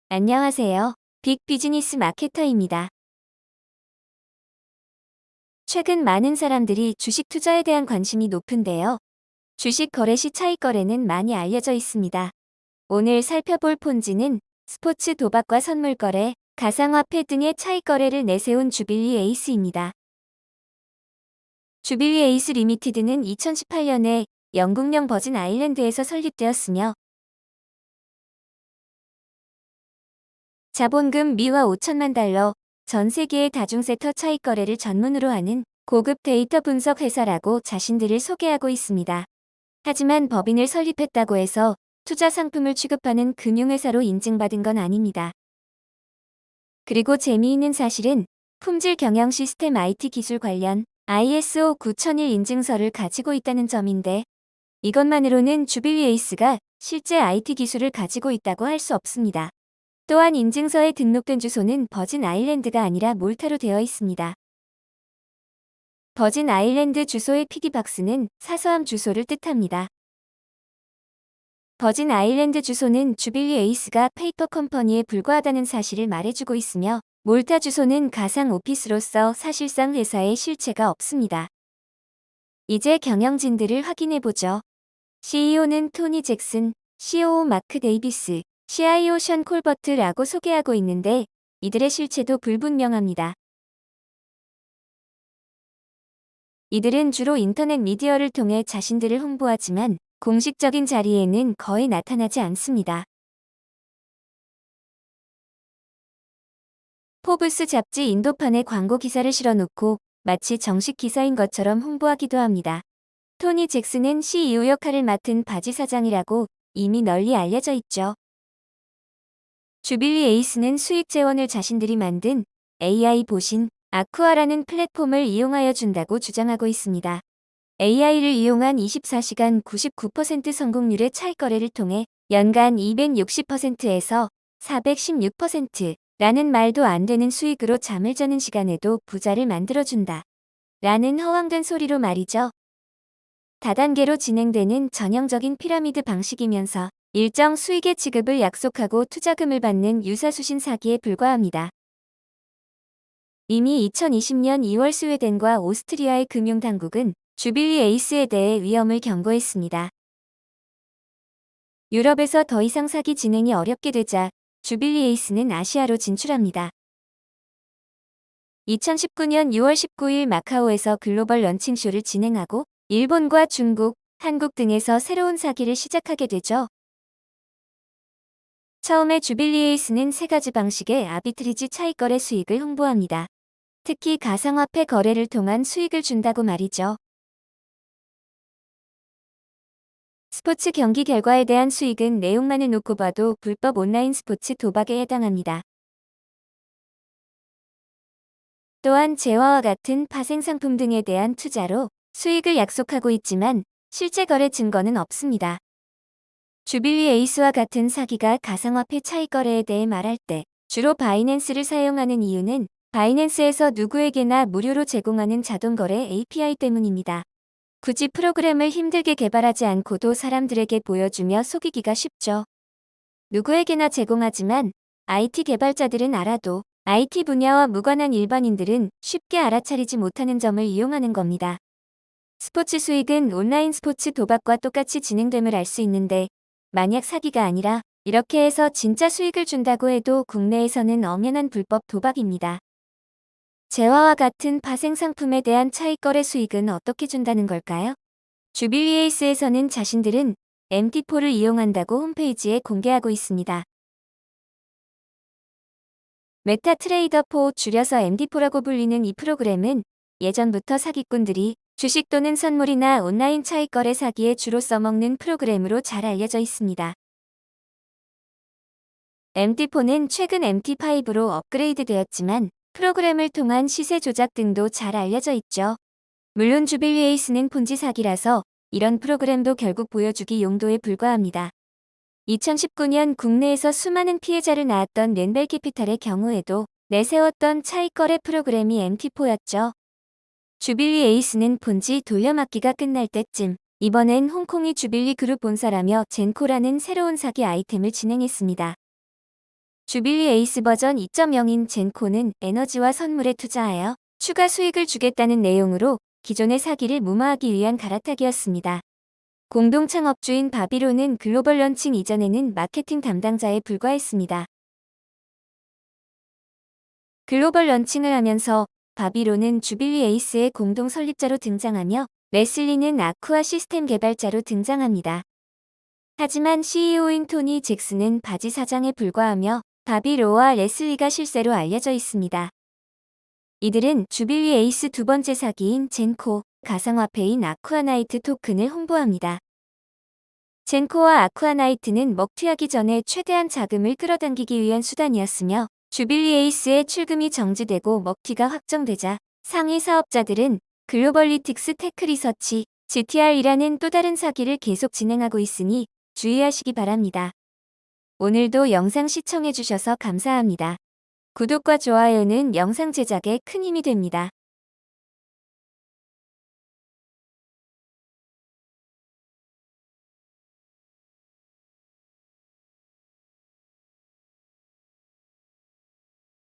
안녕하세요. 빅 비즈니스 마케터입니다. 최근 많은 사람들이 주식 투자에 대한 관심이 높은데요. 주식 거래 시 차익 거래는 많이 알려져 있습니다. 오늘 살펴볼 폰지는 스포츠 도박과 선물 거래, 가상화폐 등의 차익 거래를 내세운 주빌리 에이스입니다. 주빌리 에이스 리미티드는 2018년에 영국령 버진 아일랜드에서 설립되었으며 자본금 미화 5천만 달러, 전 세계의 다중섹터 차익 거래를 전문으로 하는 고급 데이터 분석 회사라고 자신들을 소개하고 있습니다. 하지만 법인을 설립했다고 해서 투자 상품을 취급하는 금융회사로 인증받은 건 아닙니다. 그리고 재미있는 사실은 품질 경영 시스템 IT 기술 관련 ISO 9001 인증서를 가지고 있다는 점인데 이것만으로는 주빌리 에이스가 실제 IT 기술을 가지고 있다고 할 수 없습니다. 또한 인증서에 등록된 주소는 버진 아일랜드가 아니라 몰타로 되어 있습니다. 버진 아일랜드 주소의 피기박스는 사서함 주소를 뜻합니다. 버진 아일랜드 주소는 주빌리 에이스가 페이퍼 컴퍼니에 불과하다는 사실을 말해주고 있으며 몰타 주소는 가상 오피스로서 사실상 회사에 실체가 없습니다. 이제 경영진들을 확인해보죠. CEO는 토니 잭슨, COO 마크 데이비스, CIO 션 콜버트라고 소개하고 있는데 이들의 실체도 불분명합니다. 이들은 주로 인터넷 미디어를 통해 자신들을 홍보하지만 공식적인 자리에는 거의 나타나지 않습니다. 포브스 잡지 인도판에 광고 기사를 실어놓고 마치 정식 기사인 것처럼 홍보하기도 합니다. 토니 잭슨은 CEO 역할을 맡은 바지 사장이라고 이미 널리 알려져 있죠. 주빌리 에이스는 수익 재원을 자신들이 만든 AI 보신 아쿠아라는 플랫폼을 이용하여 준다고 주장하고 있습니다. AI를 이용한 24시간 99% 성공률의 차익 거래를 통해 연간 260%에서 416%라는 말도 안 되는 수익으로 잠을 자는 시간에도 부자를 만들어준다. 라는 허황된 소리로 말이죠. 다단계로 진행되는 전형적인 피라미드 방식이면서 일정 수익의 지급을 약속하고 투자금을 받는 유사수신 사기에 불과합니다. 이미 2020년 2월 스웨덴과 오스트리아의 금융당국은 주빌리 에이스에 대해 위험을 경고했습니다. 유럽에서 더 이상 사기 진행이 어렵게 되자 주빌리 에이스는 아시아로 진출합니다. 2019년 6월 19일 마카오에서 글로벌 런칭쇼를 진행하고 일본과 중국, 한국 등에서 새로운 사기를 시작하게 되죠. 처음에 주빌리 에이스는 세 가지 방식의 아비트리지 차익 거래 수익을 홍보합니다. 특히 가상화폐 거래를 통한 수익을 준다고 말이죠. 스포츠 경기 결과에 대한 수익은 내용만을 놓고 봐도 불법 온라인 스포츠 도박에 해당합니다. 또한 재화와 같은 파생 상품 등에 대한 투자로 수익을 약속하고 있지만 실제 거래 증거는 없습니다. 주빌리 에이스와 같은 사기가 가상화폐 차익 거래에 대해 말할 때 주로 바이낸스를 사용하는 이유는 바이낸스에서 누구에게나 무료로 제공하는 자동 거래 API 때문입니다. 굳이 프로그램을 힘들게 개발하지 않고도 사람들에게 보여주며 속이기가 쉽죠. 누구에게나 제공하지만 IT 개발자들은 알아도 IT 분야와 무관한 일반인들은 쉽게 알아차리지 못하는 점을 이용하는 겁니다. 스포츠 수익은 온라인 스포츠 도박과 똑같이 진행됨을 알 수 있는데 만약 사기가 아니라 이렇게 해서 진짜 수익을 준다고 해도 국내에서는 엄연한 불법 도박입니다. 재화와 같은 파생 상품에 대한 차익 거래 수익은 어떻게 준다는 걸까요? 주빌리 에이스에서는 자신들은 MT4를 이용한다고 홈페이지에 공개하고 있습니다. 메타트레이더 4 줄여서 MT4라고 불리는 이 프로그램은 예전부터 사기꾼들이 주식 또는 선물이나 온라인 차익 거래 사기에 주로 써먹는 프로그램으로 잘 알려져 있습니다. MT4는 최근 MT5로 업그레이드 되었지만 프로그램을 통한 시세 조작 등도 잘 알려져 있죠. 물론 주빌리 에이스는 폰지 사기라서 이런 프로그램도 결국 보여주기 용도에 불과합니다. 2019년 국내에서 수많은 피해자를 낳았던 렌벨 캐피탈의 경우에도 내세웠던 차익 거래 프로그램이 MT4였죠. 주빌리 에이스는 폰지 돌려막기가 끝날 때쯤 이번엔 홍콩이 주빌리 그룹 본사라며 젠코라는 새로운 사기 아이템을 진행했습니다. 주빌리 에이스 버전 2.0인 젠코는 에너지와 선물에 투자하여 추가 수익을 주겠다는 내용으로 기존의 사기를 무마하기 위한 갈아타기였습니다. 공동 창업주인 바비론은 글로벌 런칭 이전에는 마케팅 담당자에 불과했습니다. 글로벌 런칭을 하면서 바비론은 주빌리 에이스의 공동 설립자로 등장하며 레슬리는 아쿠아 시스템 개발자로 등장합니다. 하지만 CEO인 토니 잭슨은 바지 사장에 불과하며 바비로와 레슬리가 실세로 알려져 있습니다. 이들은 주빌리 에이스 두 번째 사기인 젠코, 가상화폐인 아쿠아나이트 토큰을 홍보합니다. 젠코와 아쿠아나이트는 먹튀하기 전에 최대한 자금을 끌어당기기 위한 수단이었으며 주빌리 에이스의 출금이 정지되고 먹튀가 확정되자 상위 사업자들은 글로벌리틱스 테크리서치, GTR이라는 또 다른 사기를 계속 진행하고 있으니 주의하시기 바랍니다. 오늘도 영상 시청해주셔서 감사합니다. 구독과 좋아요는 영상 제작에 큰 힘이 됩니다.